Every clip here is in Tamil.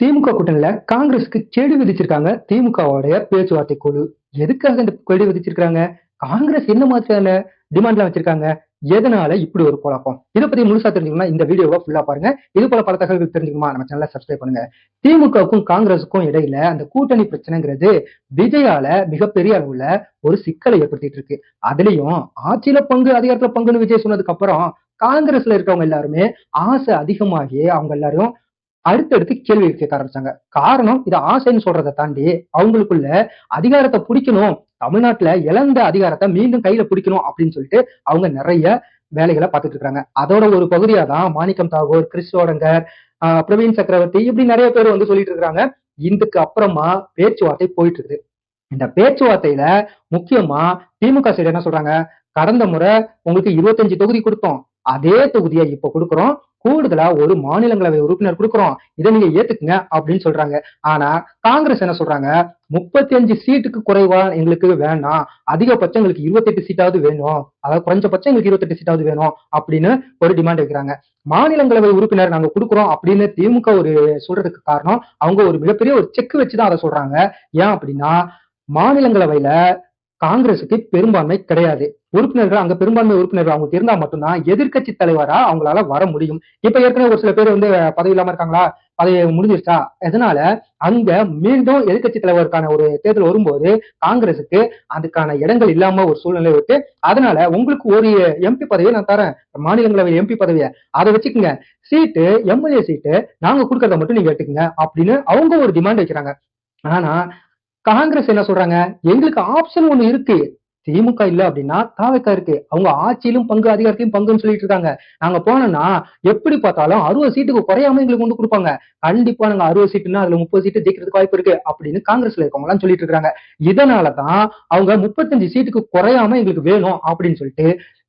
திமுக கூட்டணியில காங்கிரஸுக்கு கெடு விதிச்சிருக்காங்க திமுகவுடைய பேச்சுவார்த்தை குழு. எதுக்காக இந்த கெடு விதிச்சிருக்காங்க? காங்கிரஸ் என்ன மாதிரியான டிமாண்ட்லாம் வச்சிருக்காங்க? எதனால இப்படி ஒரு குழப்பம்? இதை பத்தி முழுசா தெரிஞ்சுக்கணும்னா இந்த வீடியோவை ஃபுல்லா பாருங்க. இது போல பல தகவல்கள் தெரிஞ்சுக்கணுமா நம்ம சேனலை சப்ஸ்கிரைப் பண்ணுங்க. திமுகவுக்கும் காங்கிரஸுக்கும் இடையில அந்த கூட்டணி பிரச்சனைங்கிறது விஜயால மிகப்பெரிய அளவுல ஒரு சிக்கலை ஏற்படுத்திட்டு இருக்கு. அதுலயும் ஆட்சியில பங்கு அதிகாரத்துல பங்குன்னு விஜய் சொன்னதுக்கு அப்புறம் காங்கிரஸ்ல இருக்கவங்க எல்லாருமே ஆசை அதிகமாகி அவங்க எல்லாரும் அடுத்தடுத்து கேள்வி கேட்க ஆரம்பிச்சாங்க. காரணம் இது ஆசைன்னு சொல்றதை தாண்டி அவங்களுக்குள்ள அதிகாரத்தை பிடிக்கணும், தமிழ்நாட்டுல இழந்த அதிகாரத்தை மீண்டும் கையில பிடிக்கணும் அப்படின்னு சொல்லிட்டு அவங்க நிறைய வேலைகளை பார்த்துட்டு இருக்காங்க. அதோட ஒரு பகுதியா தான் மாணிக்கம் தாகூர், கிறிஸ் சோடங்கர், பிரவீன் சக்கரவர்த்தி இப்படி நிறைய பேர் வந்து சொல்லிட்டு இருக்காங்க. இதுக்கு அப்புறமா பேச்சுவார்த்தை போயிட்டு இருக்குது. இந்த பேச்சுவார்த்தையில முக்கியமா திமுக சைடு என்ன சொல்றாங்க? கடந்த முறை உங்களுக்கு 25 தொகுதி கொடுத்தோம், அதே தொகுதியை இப்ப கொடுக்குறோம், கூடுதலா ஒரு மாநிலங்களவை உறுப்பினர் கொடுக்குறோம், இதை நீங்க ஏத்துக்குங்க அப்படின்னு சொல்றாங்க. ஆனா காங்கிரஸ் என்ன சொல்றாங்க? 35 சீட்டுக்கு குறைவா எங்களுக்கு வேணாம், அதிகபட்சம் எங்களுக்கு 28 சீட்டாவது வேணும், அதாவது குறைஞ்சபட்சம் எங்களுக்கு 28 சீட்டாவது வேணும் அப்படின்னு ஒரு டிமாண்ட் வைக்கிறாங்க. மாநிலங்களவை உறுப்பினர் நாங்க கொடுக்குறோம் அப்படின்னு திமுக ஒரு சொல்றதுக்கு காரணம் அவங்க ஒரு மிகப்பெரிய ஒரு செக் வச்சுதான் அதை சொல்றாங்க. ஏன் அப்படின்னா மாநிலங்களவையில காங்கிரசுக்கு பெரும்பான்மை கிடையாது. உறுப்பினர்கள் அங்க பெரும்பான்மை உறுப்பினர்கள் அவங்களுக்கு இருந்தா மட்டும்தான் எதிர்கட்சி தலைவரா அவங்களால வர முடியும். இப்ப ஏற்கனவே ஒரு சில பேர் வந்து பதவி இல்லாம இருக்காங்களா, பதவி முடிஞ்சிருச்சா, அதனால அங்க மீண்டும் எதிர்கட்சி தலைவருக்கான ஒரு தேர்தல் வரும்போது காங்கிரசுக்கு அதுக்கான இடங்கள் இல்லாம ஒரு சூழ்நிலை இருக்கு. அதனால உங்களுக்கு ஒரு எம்பி பதவியை நான் தரேன், மாநிலங்களவை எம்பி பதவியை அதை வச்சுக்கோங்க, சீட்டு எம்எல்ஏ சீட்டு நாங்க கொடுக்கறத மட்டும் நீங்க எடுத்துக்கங்க அப்படின்னு அவங்க ஒரு டிமாண்ட் வைக்கிறாங்க. ஆனா காங்கிரஸ் என்ன சொல்றாங்க? எங்களுக்கு ஆப்ஷன் ஒண்ணு இருக்கு, திமுக இல்ல அப்படின்னா தாவேக்கா இருக்கு, அவங்க ஆட்சியிலும் பங்கு அதிகாரத்தையும் பங்குன்னு சொல்லிட்டு இருக்காங்க. நாங்க போனோம்னா எப்படி பார்த்தாலும் 60 சீட்டுக்கு குறையாம எங்களுக்கு வந்து கொடுப்பாங்க, கண்டிப்பா நாங்க 60 சீட்டுன்னா அதுல 30 சீட்டு ஜெயிக்கிறதுக்கு வாய்ப்பு இருக்கு அப்படின்னு காங்கிரஸ்ல இருக்கவங்க எல்லாம் சொல்லிட்டு இருக்காங்க. இதனாலதான் அவங்க 35 சீட்டுக்கு குறையாம எங்களுக்கு வேணும் அப்படின்னு சொல்லிட்டு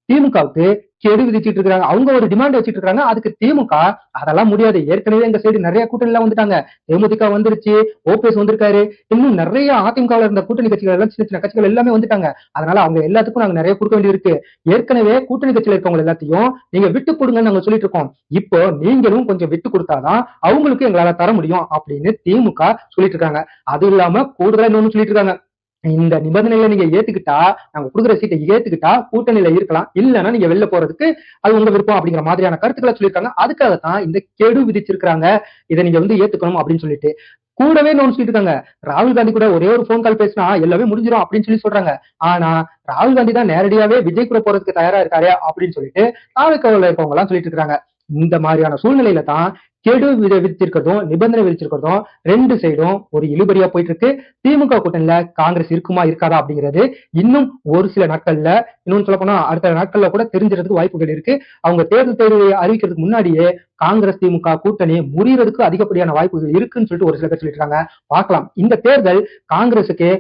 திமுகவுக்கு கெடு விதிச்சிட்டு இருக்காங்க. அவங்க ஒரு டிமாண்ட் வச்சுட்டு இருக்காங்க. அதுக்கு திமுக அதெல்லாம் முடியாது, ஏற்கனவே எங்க சைடு நிறைய கூட்டணி எல்லாம் வந்துட்டாங்க, தேமுதிக வந்துருச்சு, ஓபிஎஸ் வந்திருக்காரு, இன்னும் நிறைய அதிமுகவில் இருந்த கூட்டணி கட்சிகள் எல்லாம் சின்ன சின்ன கட்சிகள் எல்லாமே வந்துட்டாங்க. அதனால அவங்க எல்லாத்துக்கும் நாங்க நிறைய கொடுக்க வேண்டி இருக்கு. ஏற்கனவே கூட்டணி கட்சியில இருக்கவங்க எல்லாத்தையும் நீங்க விட்டு கொடுங்கன்னு நாங்க சொல்லிட்டு இருக்கோம், இப்போ நீங்களும் கொஞ்சம் விட்டு கொடுத்தாதான் அவங்களுக்கு எங்களால தர முடியும் அப்படின்னு திமுக சொல்லிட்டு இருக்காங்க. அது இல்லாம கூடுதலா இன்னொன்னு சொல்லிட்டு இருக்காங்க, இந்த நிபந்தனைகளை நீங்க ஏத்துக்கிட்டா, நாங்க கொடுக்குற சீட்டை ஏத்துக்கிட்டா கூட்டணியில இருக்கலாம், இல்லைன்னா நீங்க வெளில போறதுக்கு அது உங்க விருப்பம் அப்படிங்கிற மாதிரியான கருத்துக்களை சொல்லியிருக்காங்க. அதுக்காகத்தான் இந்த கெடு விதிச்சிருக்காங்க, இதை நீங்க வந்து ஏத்துக்கணும் அப்படின்னு சொல்லிட்டு. கூடவே இன்னொன்னு சொல்லிட்டு இருக்காங்க, ராகுல் காந்தி கூட ஒரே ஒரு போன் கால் பேசினா எல்லாமே முடிஞ்சிடும் அப்படின்னு சொல்லி சொல்றாங்க. ஆனா ராகுல் காந்தி தான் நேரடியாவே விஜய் கூட போறதுக்கு தயாரா இருக்காரு அப்படின்னு சொல்லிட்டு தாவேக்காவுல இருக்கவங்க எல்லாம் சொல்லிட்டு இருக்காங்க. இந்த மாதிரியான சூழ்நிலையில தான் கெடு விதிச்சிருக்கிறதும் நிபந்தனை விதிச்சிருக்கிறதும் ரெண்டு சைடும் ஒரு இழுபறியா போயிட்டு இருக்கு. திமுக கூட்டணியில காங்கிரஸ் இருக்குமா இருக்காதா அப்படிங்கிறது இன்னும் ஒரு சில நாட்கள்ல, இன்னும் சொல்ல போனா அடுத்த நாட்கள்ல கூட தெரிஞ்சிடறதுக்கு வாய்ப்புகள் இருக்கு. அவங்க தேர்தல் தேர்வை அறிவிக்கிறதுக்கு முன்னாடியே காங்கிரஸ் திமுக கூட்டணி முறியறதுக்கு அதிகப்படியான வாய்ப்புகள் இருக்குன்னு சொல்லிட்டு ஒரு சில பேர் சொல்லிட்டு இருக்காங்க. பார்க்கலாம் இந்த தேர்தல் காங்கிரசுக்கு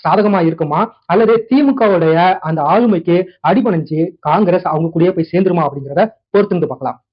சாதகமா இருக்குமா, அல்லது திமுகவுடைய அந்த ஆளுமைக்கு அடிபணிஞ்சு காங்கிரஸ் அவங்க கூடயே போய் சேர்ந்துருமா அப்படிங்கிறத பொறுத்து பார்க்கலாம்.